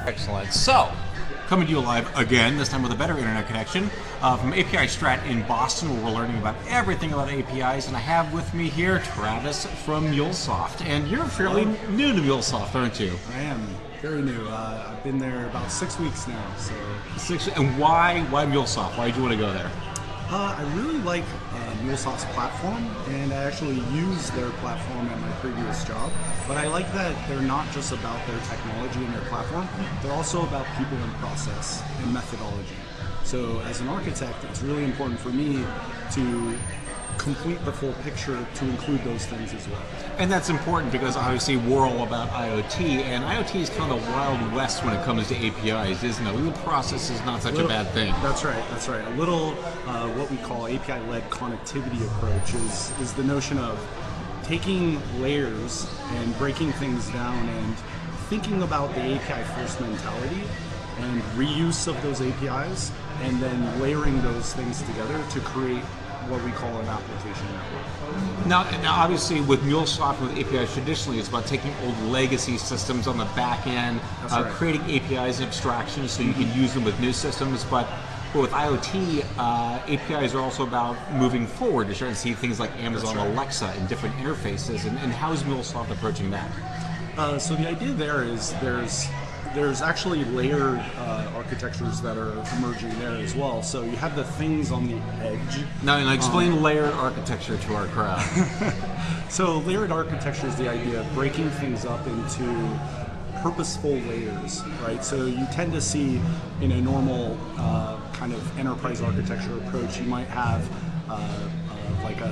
Excellent. So, coming to you live again, this time with a better internet connection, from Apistrat in Boston, where we're learning about everything about APIs. And I have with me here Travis from MuleSoft. And you're fairly new to MuleSoft, aren't you? I am very new. I've been there about 6 weeks now. And why MuleSoft? Why did you want to go there? I really like MuleSoft's platform, and I actually used their platform at my previous job. But I like that they're not just about their technology and their platform, they're also about people and process and methodology. So as an architect, it's really important for me to complete the full picture to include those things as well. And that's important because obviously we're all about IoT, and IoT is kind of the Wild West when it comes to APIs, isn't it? A little process is not such a bad thing. That's right. A little what we call API-led connectivity approach is the notion of taking layers and breaking things down and thinking about the API first mentality and reuse of those APIs, and then layering those things together to create what we call an application network. Now obviously with MuleSoft, with APIs traditionally, it's about taking old legacy systems on the back end, creating APIs and abstractions so you can use them with new systems. But with IoT, APIs are also about moving forward. You're starting to see things like Amazon Alexa and different interfaces. And how is MuleSoft approaching that? So the idea there is there's actually layered architectures that are emerging there as well. So you have the things on the edge. Now explain layered architecture to our crowd. So layered architecture is the idea of breaking things up into purposeful layers, right? So you tend to see in a normal kind of enterprise architecture approach, you might have like a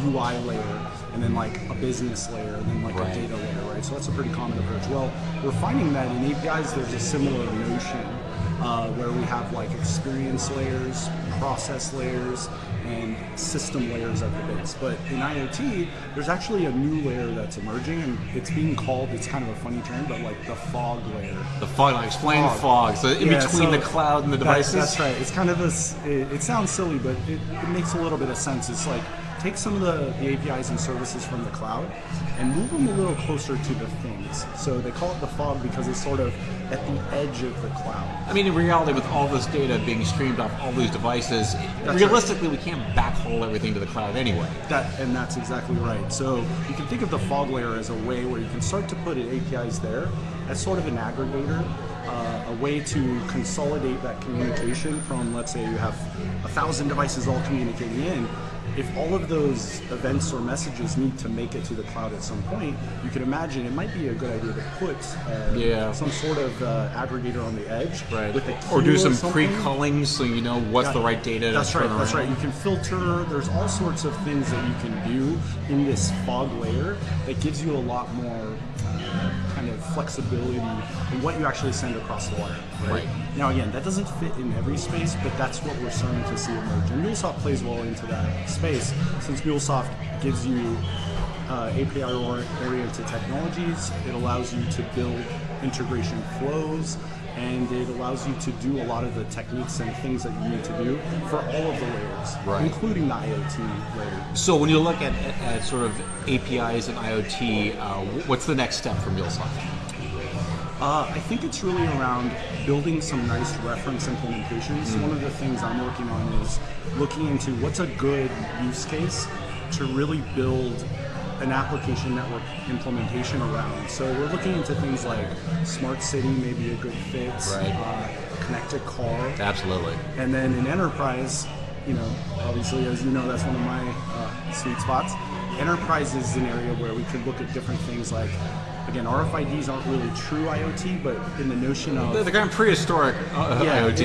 UI layer, and then like a business layer, and then like a data layer, right? So that's a pretty common approach. Well, we're finding that in APIs there's a similar notion where we have like experience layers, process layers, and system layers at the base. But in IoT, there's actually a new layer that's emerging, and it's being called, it's kind of a funny term, but like the fog layer. The fog, explain fog. So in between the cloud and the devices? That's right. It's kind of this, it sounds silly, but it makes a little bit of sense. It's like, take some of the APIs and services from the cloud and move them a little closer to the things. So they call it the fog because it's sort of at the edge of the cloud. I mean, in reality, with all this data being streamed off all these devices, realistically, we can't backhaul everything to the cloud anyway. And that's exactly right. So you can think of the fog layer as a way where you can start to put APIs there as sort of an aggregator, a way to consolidate that communication from, let's say you have 1,000 devices all communicating in. If all of those events or messages need to make it to the cloud at some point, you can imagine it might be a good idea to put some sort of aggregator on the edge. With a or do some pre-culling so you know what's the right data to turn around. That's right. You can filter. There's all sorts of things that you can do in this fog layer that gives you a lot more kind of flexibility in what you actually send across the wire. Right? Now again, that doesn't fit in every space, but that's what we're starting to see emerge. And MuleSoft plays well into that space, since MuleSoft gives you API-oriented technologies. It allows you to build integration flows, and it allows you to do a lot of the techniques and things that you need to do for all of the layers, including the IoT layer. So when you look at sort of APIs and IoT, what's the next step for MuleSoft? I think it's really around building some nice reference implementations. One of the things I'm working on is looking into what's a good use case to really build an application network implementation around. So we're looking into things like smart city, maybe a good fit, connected car. Absolutely. And then in enterprise, obviously, as you know, that's one of my sweet spots. Enterprise is an area where we could look at different things like, again, RFIDs aren't really true IoT, but in the notion of... They're kind of prehistoric IoT.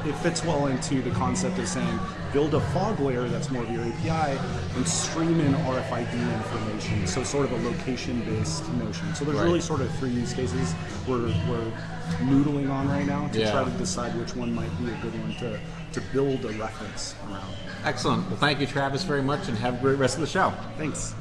It fits well into the concept of saying, build a fog layer that's more of your API and stream in RFID information, so sort of a location-based notion. So there's really sort of three use cases we're noodling on right now to try to decide which one might be a good one to build a reference around. Excellent. Well, thank you, Travis, very much, and have a great rest of the show. Thanks.